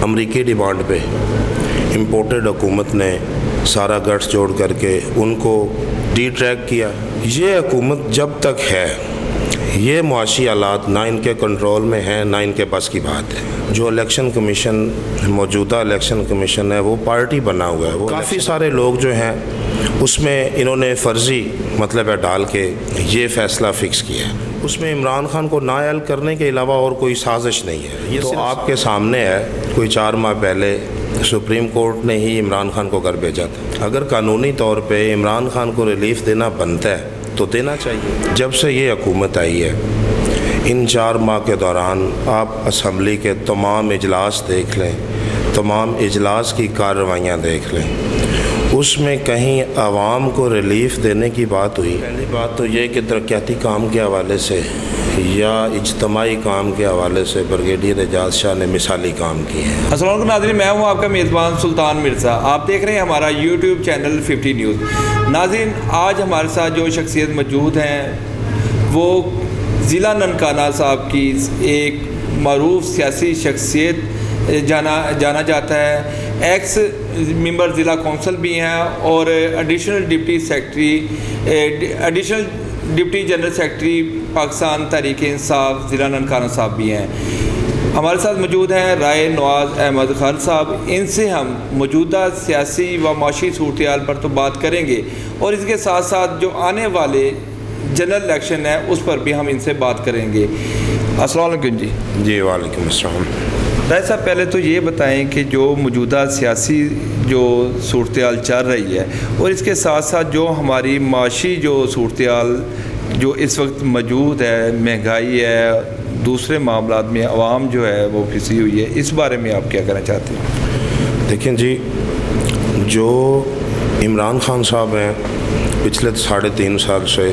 امریکی ڈیمانڈ پہ امپورٹڈ حکومت نے سارا گٹس جوڑ کر کے ان کو ڈی ٹریک کیا۔ یہ حکومت جب تک ہے یہ معاشی حالات نہ ان کے کنٹرول میں ہیں نہ ان کے بس کی بات ہے۔ جو الیکشن کمیشن موجودہ الیکشن کمیشن ہے وہ پارٹی بنا ہوا ہے، وہ کافی سارے لوگ جو ہیں اس میں انہوں نے فرضی مطلب ہے ڈال کے یہ فیصلہ فکس کیا ہے۔ اس میں عمران خان کو نااہل کرنے کے علاوہ اور کوئی سازش نہیں ہے۔ یہ تو آپ کے سامنے ہے، کوئی 4 ماہ پہلے سپریم کورٹ نے ہی عمران خان کو گھر بھیجا تھا۔ اگر قانونی طور پہ عمران خان کو ریلیف دینا بنتا ہے تو دینا چاہیے۔ جب سے یہ حکومت آئی ہے ان 4 ماہ کے دوران آپ اسمبلی کے تمام اجلاس دیکھ لیں، تمام اجلاس کی کارروائیاں دیکھ لیں، اس میں کہیں عوام کو ریلیف دینے کی بات ہوئی؟ پہلی بات تو یہ کہ ترقیاتی کام کے حوالے سے یا اجتماعی کام کے حوالے سے بریگیڈیئر اعجاز شاہ نے مثالی کام کی ہے۔ السلام علیکم ناظرین، میں ہوں آپ کا میزبان سلطان مرزا، آپ دیکھ رہے ہیں ہمارا یوٹیوب چینل 50 نیوز۔ ناظرین، آج ہمارے ساتھ جو شخصیت موجود ہیں وہ ضلع ننکانہ صاحب کی ایک معروف سیاسی شخصیت جانا جاتا ہے، ایکس ممبر ضلع کونسل بھی ہیں اور additional deputy general secretary Pakistan Tehreek Insaf ضلع ننکانہ صاحب بھی ہیں۔ ہمارے ساتھ موجود ہیں رائے نواز احمد خان صاحب، ان سے ہم موجودہ سیاسی و معاشی صورتحال پر تو بات کریں گے اور اس کے ساتھ ساتھ جو آنے والے جنرل الیکشن ہے اس پر بھی ہم ان سے بات کریں گے۔ السلام علیکم جی۔ جی وعلیکم السلام۔ رائے صاحب، پہلے تو یہ بتائیں کہ جو موجودہ سیاسی جو صورتحال چل رہی ہے اور اس کے ساتھ ساتھ جو ہماری معاشی جو صورتحال جو اس وقت موجود ہے، مہنگائی ہے، دوسرے معاملات میں عوام جو ہے وہ پھنسی ہوئی ہے، اس بارے میں آپ کیا کہنا چاہتے ہیں؟ دیکھیں جی، جو عمران خان صاحب ہیں پچھلے 3.5 سال سے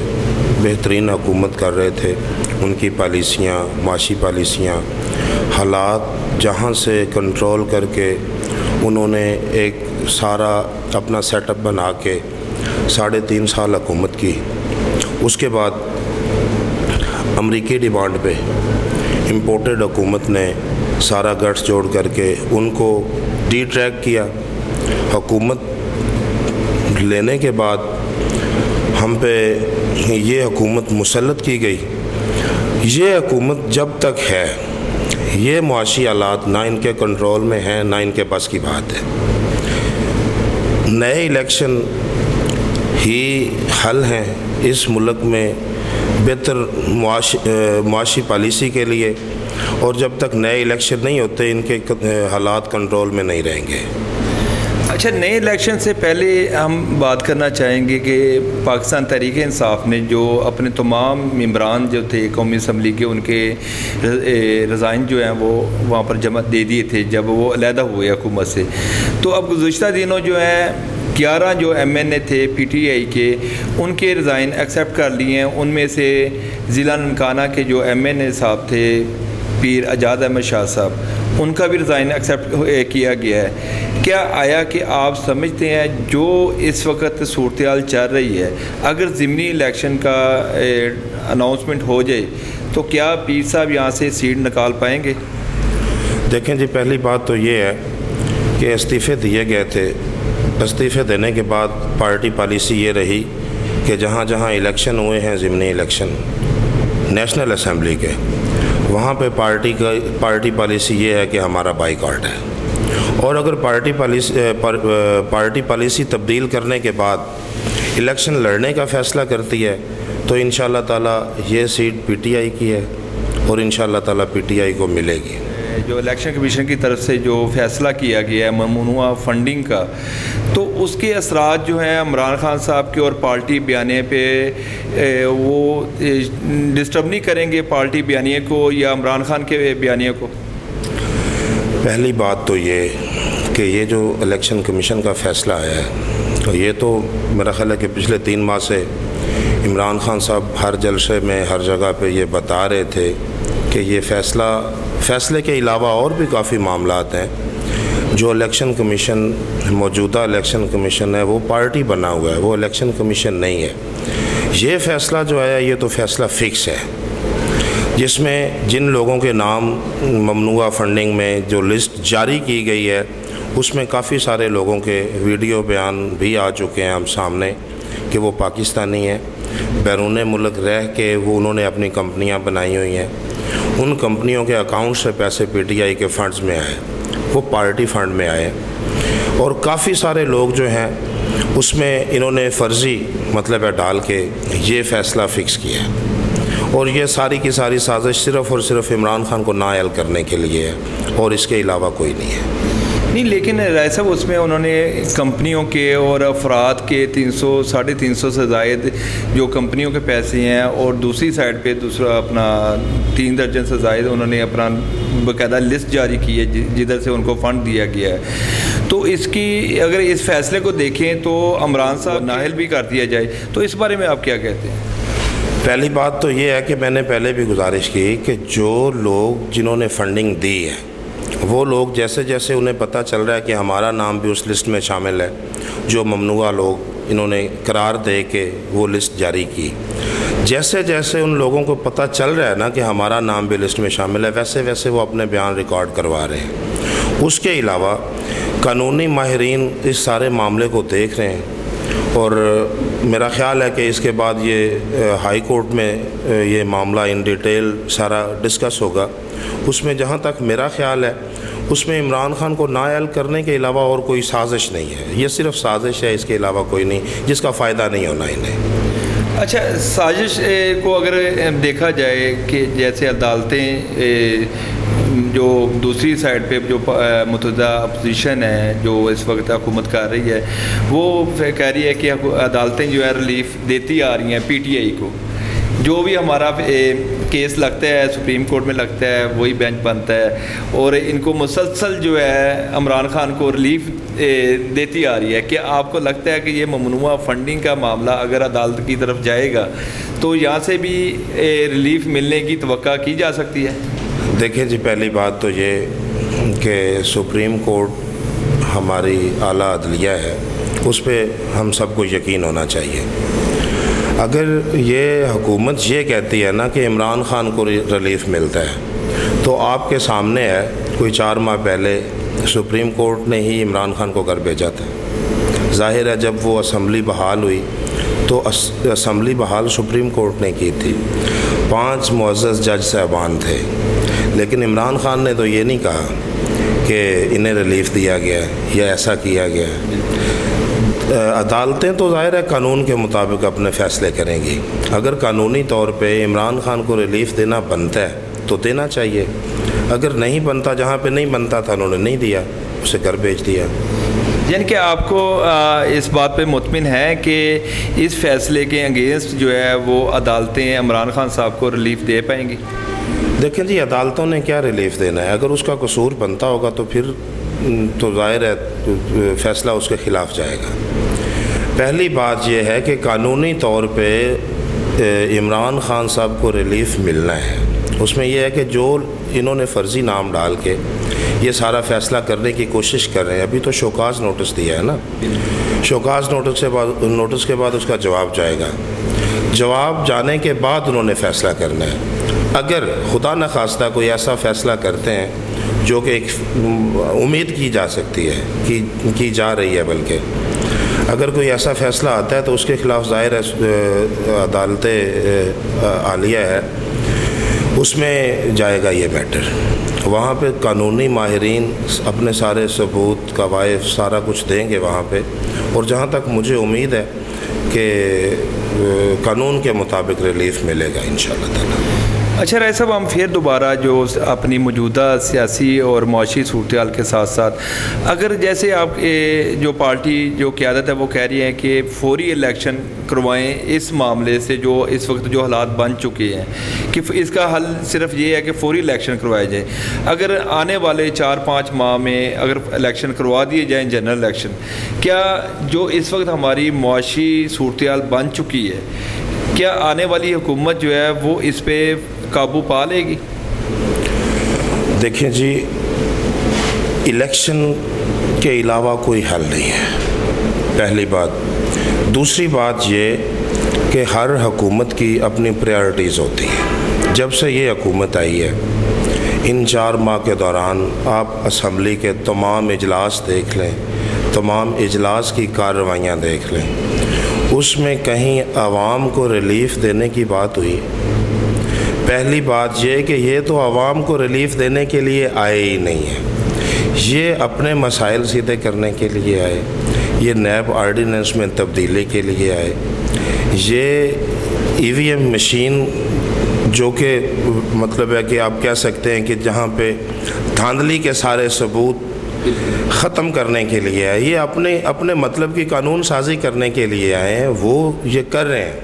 بہترین حکومت کر رہے تھے، ان کی پالیسیاں، معاشی پالیسیاں، حالات جہاں سے کنٹرول کر کے انہوں نے ایک سارا اپنا سیٹ اپ بنا کے 3.5 سال حکومت کی۔ اس کے بعد امریکی ڈیمانڈ پہ امپورٹڈ حکومت نے سارا گٹس جوڑ کر کے ان کو ڈی ٹریک کیا۔ حکومت لینے کے بعد ہم پہ یہ حکومت مسلط کی گئی۔ یہ حکومت جب تک ہے یہ معاشی حالات نہ ان کے کنٹرول میں ہیں نہ ان کے بس کی بات ہے۔ نئے الیکشن ہی حل ہیں اس ملک میں بہتر معاشی پالیسی کے لیے، اور جب تک نئے الیکشن نہیں ہوتے ان کے حالات کنٹرول میں نہیں رہیں گے۔ اچھا، نئے الیکشن سے پہلے ہم بات کرنا چاہیں گے کہ پاکستان تحریک انصاف نے جو اپنے تمام ممبران جو تھے قومی اسمبلی کے، ان کے رضائن جو ہیں وہ وہاں پر جمع دے دیے تھے جب وہ علیحدہ ہوئے حکومت سے۔ تو اب گزشتہ دنوں جو ہیں 11 جو ایم این اے تھے پی ٹی آئی کے، ان کے رضائن ایکسیپٹ کر لیے ہیں۔ ان میں سے ضلع ننکانہ کے جو ایم این اے صاحب تھے پیر اعجاز احمد شاہ صاحب، ان کا بھی رضائن ایکسیپٹ کیا گیا ہے۔ کیا آیا کہ آپ سمجھتے ہیں جو اس وقت صورتحال چل رہی ہے، اگر ضمنی الیکشن کا اناؤنسمنٹ ہو جائے تو کیا پیر صاحب یہاں سے سیٹ نکال پائیں گے؟ دیکھیں جی، پہلی بات تو یہ ہے کہ استعفے دیے گئے تھے۔ استعفے دینے کے بعد پارٹی پالیسی یہ رہی کہ جہاں جہاں الیکشن ہوئے ہیں ضمنی الیکشن نیشنل اسمبلی کے، وہاں پہ پارٹی پالیسی یہ ہے کہ ہمارا بائیکاٹ ہے، اور اگر پارٹی پالیسی تبدیل کرنے کے بعد الیکشن لڑنے کا فیصلہ کرتی ہے تو انشاءاللہ تعالیٰ یہ سیٹ پی ٹی آئی کی ہے اور انشاءاللہ تعالیٰ پی ٹی آئی کو ملے گی۔ جو الیکشن کمیشن کی طرف سے جو فیصلہ کیا گیا ہے ممنوعہ فنڈنگ کا، تو اس کے اثرات جو ہیں عمران خان صاحب کے اور پارٹی بیانیے پہ وہ ڈسٹرب نہیں کریں گے پارٹی بیانیے کو یا عمران خان کے بیانیے کو؟ پہلی بات تو یہ کہ یہ جو الیکشن کمیشن کا فیصلہ آیا ہے تو یہ تو میرا خیال ہے کہ پچھلے 3 ماہ سے عمران خان صاحب ہر جلسے میں ہر جگہ پہ یہ بتا رہے تھے کہ یہ فیصلے کے علاوہ اور بھی کافی معاملات ہیں۔ جو الیکشن کمیشن موجودہ الیکشن کمیشن ہے وہ پارٹی بنا ہوا ہے، وہ الیکشن کمیشن نہیں ہے۔ یہ فیصلہ جو آیا یہ تو فیصلہ فکس ہے۔ جس میں جن لوگوں کے نام ممنوعہ فنڈنگ میں جو لسٹ جاری کی گئی ہے اس میں کافی سارے لوگوں کے ویڈیو بیان بھی آ چکے ہیں ہم سامنے کہ وہ پاکستانی ہیں، بیرون ملک رہ کے وہ انہوں نے اپنی کمپنیاں بنائی ہوئی ہیں، ان کمپنیوں کے اکاؤنٹ سے پیسے پی ٹی آئی کے فنڈز میں آئے، وہ پارٹی فنڈ میں آئے، اور کافی سارے لوگ جو ہیں اس میں انہوں نے فرضی مطلب ڈال کے یہ فیصلہ فکس کیا ہے، اور یہ ساری کی ساری سازش صرف اور صرف عمران خان کو نااہل کرنے کے لیے ہے اور اس کے علاوہ کوئی نہیں ہے۔ نہیں، لیکن رائے صاحب اس میں انہوں نے کمپنیوں کے اور افراد کے 300-350 سے زائد جو کمپنیوں کے پیسے ہیں، اور دوسری سائڈ پہ دوسرا اپنا 3 درجن سے زائد انہوں نے اپنا باقاعدہ لسٹ جاری کی ہے جدھر سے ان کو فنڈ دیا گیا ہے۔ تو اس کی اگر اس فیصلے کو دیکھیں تو عمران صاحب نااہل بھی کر دیا جائے، تو اس بارے میں آپ کیا کہتے ہیں؟ پہلی بات تو یہ ہے کہ میں نے پہلے بھی گزارش کی کہ جو لوگ جنہوں نے فنڈنگ دی ہے وہ لوگ جیسے جیسے انہیں پتہ چل رہا ہے کہ ہمارا نام بھی اس لسٹ میں شامل ہے، جو ممنوعہ لوگ انہوں نے قرار دے کے وہ لسٹ جاری کی، جیسے جیسے ان لوگوں کو پتہ چل رہا ہے نا کہ ہمارا نام بھی لسٹ میں شامل ہے، ویسے ویسے وہ اپنے بیان ریکارڈ کروا رہے ہیں۔ اس کے علاوہ قانونی ماہرین اس سارے معاملے کو دیکھ رہے ہیں، اور میرا خیال ہے کہ اس کے بعد یہ ہائی کورٹ میں یہ معاملہ ان ڈیٹیل سارا ڈسکس ہوگا۔ اس میں جہاں تک میرا خیال ہے اس میں عمران خان کو نااہل کرنے کے علاوہ اور کوئی سازش نہیں ہے، یہ صرف سازش ہے، اس کے علاوہ کوئی نہیں جس کا فائدہ نہیں ہونا انہیں۔ اچھا، سازش کو اگر دیکھا جائے کہ جیسے عدالتیں جو دوسری سائڈ پہ جو متحدہ اپوزیشن ہے جو اس وقت حکومت کر رہی ہے، وہ کہہ رہی ہے کہ عدالتیں جو ہے ریلیف دیتی آ رہی ہیں پی ٹی آئی کو، جو بھی ہمارا کیس لگتا ہے سپریم کورٹ میں لگتا ہے وہی بینچ بنتا ہے، اور ان کو مسلسل جو ہے عمران خان کو ریلیف دیتی آ رہی ہے۔ کہ آپ کو لگتا ہے کہ یہ ممنوعہ فنڈنگ کا معاملہ اگر عدالت کی طرف جائے گا تو یہاں سے بھی ریلیف ملنے کی توقع کی جا سکتی ہے؟ دیکھیں جی، پہلی بات تو یہ کہ سپریم کورٹ ہماری اعلیٰ عدلیہ ہے، اس پہ ہم سب کو یقین ہونا چاہیے۔ اگر یہ حکومت یہ کہتی ہے نا کہ عمران خان کو ریلیف ملتا ہے، تو آپ کے سامنے ہے کوئی 4 ماہ پہلے سپریم کورٹ نے ہی عمران خان کو گھر بھیجا تھا۔ ظاہر ہے جب وہ اسمبلی بحال ہوئی تو اسمبلی بحال سپریم کورٹ نے کی تھی، 5 معزز جج صاحبان تھے، لیکن عمران خان نے تو یہ نہیں کہا کہ انہیں ریلیف دیا گیا یا ایسا کیا گیا۔ عدالتیں تو ظاہر ہے قانون کے مطابق اپنے فیصلے کریں گی، اگر قانونی طور پہ عمران خان کو ریلیف دینا بنتا ہے تو دینا چاہیے، اگر نہیں بنتا، جہاں پہ نہیں بنتا تھا انہوں نے نہیں دیا، اسے گھر بھیج دیا۔ یعنی کہ آپ کو اس بات پہ مطمئن ہے کہ اس فیصلے کے اگینسٹ جو ہے وہ عدالتیں عمران خان صاحب کو ریلیف دے پائیں گی؟ دیکھیں جی، عدالتوں نے کیا ریلیف دینا ہے؟ اگر اس کا قصور بنتا ہوگا تو پھر تو ظاہر ہے فیصلہ اس کے خلاف جائے گا۔ پہلی بات یہ ہے کہ قانونی طور پہ عمران خان صاحب کو ریلیف ملنا ہے، اس میں یہ ہے کہ جو انہوں نے فرضی نام ڈال کے یہ سارا فیصلہ کرنے کی کوشش کر رہے ہیں، ابھی تو شوکاز نوٹس دیا ہے نا، شوکاز نوٹس کے بعد اس کا جواب جائے گا، جواب جانے کے بعد انہوں نے فیصلہ کرنا ہے۔ اگر خدا نخواستہ کوئی ایسا فیصلہ کرتے ہیں جو کہ ایک امید کی جا سکتی ہے، کی جا رہی ہے، بلکہ اگر کوئی ایسا فیصلہ آتا ہے تو اس کے خلاف ظاہر ہے عدالت عالیہ ہے، اس میں جائے گا یہ میٹر، وہاں پہ قانونی ماہرین اپنے سارے ثبوت قوائف سارا کچھ دیں گے وہاں پہ، اور جہاں تک مجھے امید ہے کہ قانون کے مطابق ریلیف ملے گا انشاءاللہ تعالی۔ اچھا رائے صاحب، ہم پھر دوبارہ جو اپنی موجودہ سیاسی اور معاشی صورتحال کے ساتھ ساتھ اگر جیسے آپ جو پارٹی جو قیادت ہے وہ کہہ رہی ہے کہ فوری الیکشن کروائیں اس معاملے سے، جو اس وقت جو حالات بن چکے ہیں، کہ اس کا حل صرف یہ ہے کہ فوری الیکشن کروائے جائیں، اگر آنے والے 4-5 ماہ میں اگر الیکشن کروا دیے جائیں جنرل الیکشن، کیا جو اس وقت ہماری معاشی صورتحال بن چکی ہے، کیا آنے والی حکومت جو ہے وہ اس پہ قابو پا لے گی؟ دیکھیں جی، الیکشن کے علاوہ کوئی حل نہیں ہے، پہلی بات۔ دوسری بات یہ کہ ہر حکومت کی اپنی پریارٹیز ہوتی ہیں، جب سے یہ حکومت آئی ہے ان 4 ماہ کے دوران آپ اسمبلی کے تمام اجلاس دیکھ لیں، تمام اجلاس کی کارروائیاں دیکھ لیں، اس میں کہیں عوام کو ریلیف دینے کی بات ہوئی؟ پہلی بات یہ کہ یہ تو عوام کو ریلیف دینے کے لیے آئے ہی نہیں ہیں، یہ اپنے مسائل سیدھے کرنے کے لیے آئے، یہ نیب آرڈیننس میں تبدیلی کے لیے آئے، یہ EVM مشین جو کہ مطلب ہے کہ آپ کہہ سکتے ہیں کہ جہاں پہ دھاندلی کے سارے ثبوت ختم کرنے کے لیے آئے، یہ اپنے مطلب کی قانون سازی کرنے کے لیے آئے ہیں، وہ یہ کر رہے ہیں۔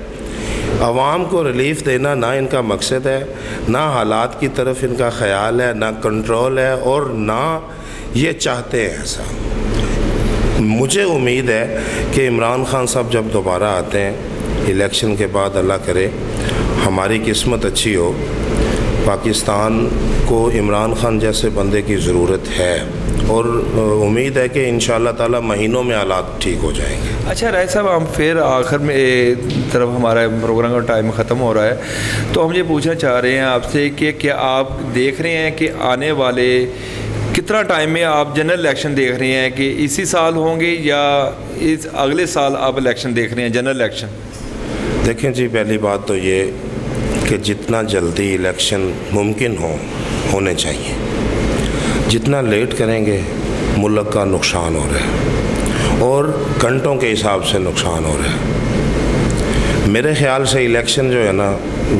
عوام کو ریلیف دینا نہ ان کا مقصد ہے، نہ حالات کی طرف ان کا خیال ہے، نہ کنٹرول ہے، اور نہ یہ چاہتے ہیں ایسا۔ مجھے امید ہے کہ عمران خان صاحب جب دوبارہ آتے ہیں الیکشن کے بعد، اللہ کرے ہماری قسمت اچھی ہو، پاکستان کو عمران خان جیسے بندے کی ضرورت ہے، اور امید ہے کہ انشاءاللہ تعالی مہینوں میں حالات ٹھیک ہو جائیں گے۔ اچھا رائی صاحب، ہم پھر آخر میں طرف ہمارا پروگرام کا ٹائم ختم ہو رہا ہے، تو ہم یہ پوچھنا چاہ رہے ہیں آپ سے کہ کیا آپ دیکھ رہے ہیں کہ آنے والے کتنا ٹائم میں آپ جنرل الیکشن دیکھ رہے ہیں کہ اسی سال ہوں گے یا اس اگلے سال آپ الیکشن دیکھ رہے ہیں جنرل الیکشن؟ دیکھیں جی، پہلی بات تو یہ کہ جتنا جلدی الیکشن ممکن ہونے چاہیے، جتنا لیٹ کریں گے ملک کا نقصان ہو رہا ہے، اور گھنٹوں کے حساب سے نقصان ہو رہا ہے۔ میرے خیال سے الیکشن جو ہے نا،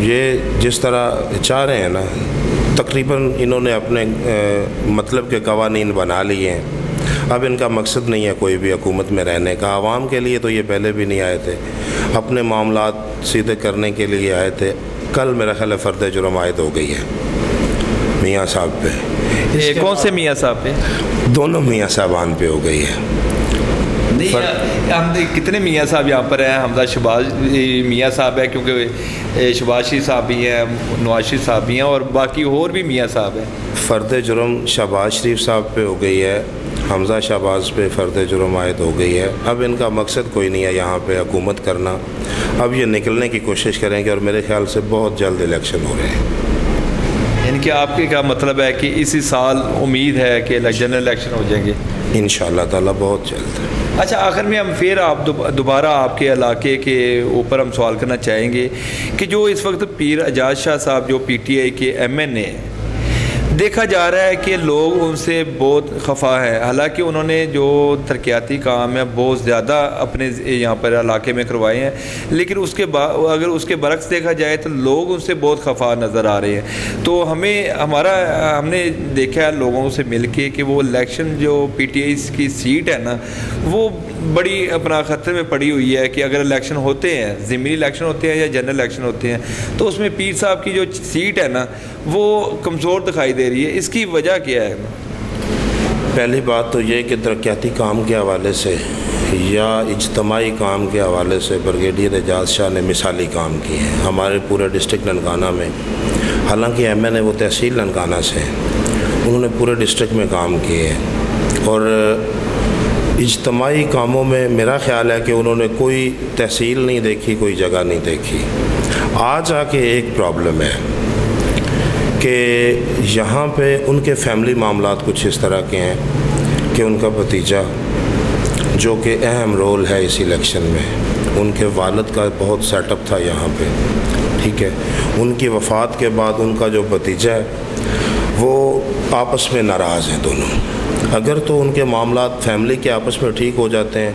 یہ جس طرح چاہ رہے ہیں نا، تقریباً انہوں نے اپنے مطلب کے قوانین بنا لیے ہیں۔ اب ان کا مقصد نہیں ہے کوئی بھی حکومت میں رہنے کا، عوام کے لیے تو یہ پہلے بھی نہیں آئے تھے، اپنے معاملات سیدھے کرنے کے لیے آئے تھے۔ کل میرا خیال ہے فرد جرم عائد ہو گئی ہے میاں صاحب پہ۔ کون سے میاں صاحب پہ؟ دونوں میاں صاحبان پہ ہو گئی ہے۔ ہم کتنے میاں صاحب یہاں پر ہیں؟ حمزہ شہباز میاں صاحب ہے، کیونکہ شہباز شریف صاحب بھی ہیں، نواز شریف صاحب بھی ہیں، اور باقی اور بھی میاں صاحب ہیں۔ فرد جرم شہباز شریف صاحب پہ ہو گئی ہے، حمزہ شہباز پہ فرد جرم عائد ہو گئی ہے۔ اب ان کا مقصد کوئی نہیں ہے یہاں پہ حکومت کرنا، اب یہ نکلنے کی کوشش کریں گے، اور میرے خیال سے بہت جلد الیکشن ہو رہے ہیں۔ یعنی کہ آپ کے کیا مطلب ہے کہ اسی سال امید ہے کہ جنرل الیکشن ہو جائیں گے؟ انشاءاللہ تعالی بہت جلد۔ اچھا، آخر میں ہم پھر آپ دوبارہ آپ کے علاقے کے اوپر ہم سوال کرنا چاہیں گے کہ جو اس وقت پیر اعجاز شاہ صاحب جو PTI کے MN ہیں، دیکھا جا رہا ہے کہ لوگ ان سے بہت خفا ہیں، حالانکہ انہوں نے جو ترقیاتی کام ہے بہت زیادہ اپنے یہاں پر علاقے میں کروائے ہیں، لیکن اگر اس کے برعکس دیکھا جائے تو لوگ ان سے بہت خفا نظر آ رہے ہیں۔ تو ہم نے دیکھا ہے لوگوں سے مل کے کہ وہ الیکشن جو PTI کی سیٹ ہے نا، وہ بڑی اپنا خطرے میں پڑی ہوئی ہے کہ اگر الیکشن ہوتے ہیں، ضمنی الیکشن ہوتے ہیں یا جنرل الیکشن ہوتے ہیں، تو اس میں پیر صاحب کی جو سیٹ ہے نا وہ کمزور دکھائی دے رہی ہے۔ اس کی وجہ کیا ہے؟ پہلی بات تو یہ کہ ترقیاتی کام کے حوالے سے یا اجتماعی کام کے حوالے سے بریگیڈیئر اعجاز شاہ نے مثالی کام کی ہے ہمارے پورے ڈسٹرکٹ ننکانہ میں۔ حالانکہ MN ہے وہ تحصیل ننکانہ سے، انہوں نے پورے ڈسٹرکٹ میں کام کیے ہیں، اور اجتماعی کاموں میں میرا خیال ہے کہ انہوں نے کوئی تحصیل نہیں دیکھی، کوئی جگہ نہیں دیکھی۔ آج آ کے ایک پرابلم ہے کہ یہاں پہ ان کے فیملی معاملات کچھ اس طرح کے ہیں کہ ان کا بھتیجا جو کہ اہم رول ہے اس الیکشن میں، ان کے والد کا بہت سیٹ اپ تھا یہاں پہ، ٹھیک ہے، ان کی وفات کے بعد ان کا جو بھتیجا ہے وہ آپس میں ناراض ہیں دونوں۔ اگر تو ان کے معاملات فیملی کے آپس میں ٹھیک ہو جاتے ہیں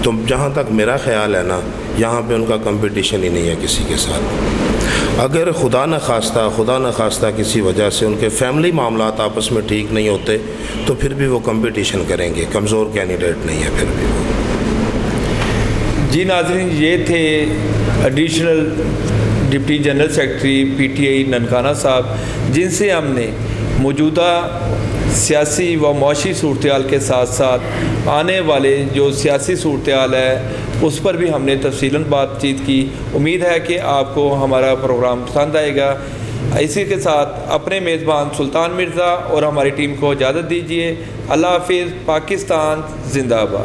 تو جہاں تک میرا خیال ہے نا، یہاں پہ ان کا کمپٹیشن ہی نہیں ہے کسی کے ساتھ۔ اگر خدا نخواستہ کسی وجہ سے ان کے فیملی معاملات آپس میں ٹھیک نہیں ہوتے تو پھر بھی وہ کمپٹیشن کریں گے، کمزور کینڈیڈیٹ نہیں ہے پھر بھی وہ۔ جی ناظرین، یہ تھے additional deputy general secretary PTI Nankana صاحب، جن سے ہم نے موجودہ سیاسی و معاشی صورتحال کے ساتھ ساتھ آنے والے جو سیاسی صورتحال ہے اس پر بھی ہم نے تفصیلاً بات چیت کی۔ امید ہے کہ آپ کو ہمارا پروگرام پسند آئے گا۔ اسی کے ساتھ اپنے میزبان سلطان مرزا اور ہماری ٹیم کو اجازت دیجیے۔ اللہ حافظ۔ پاکستان زندہ باد۔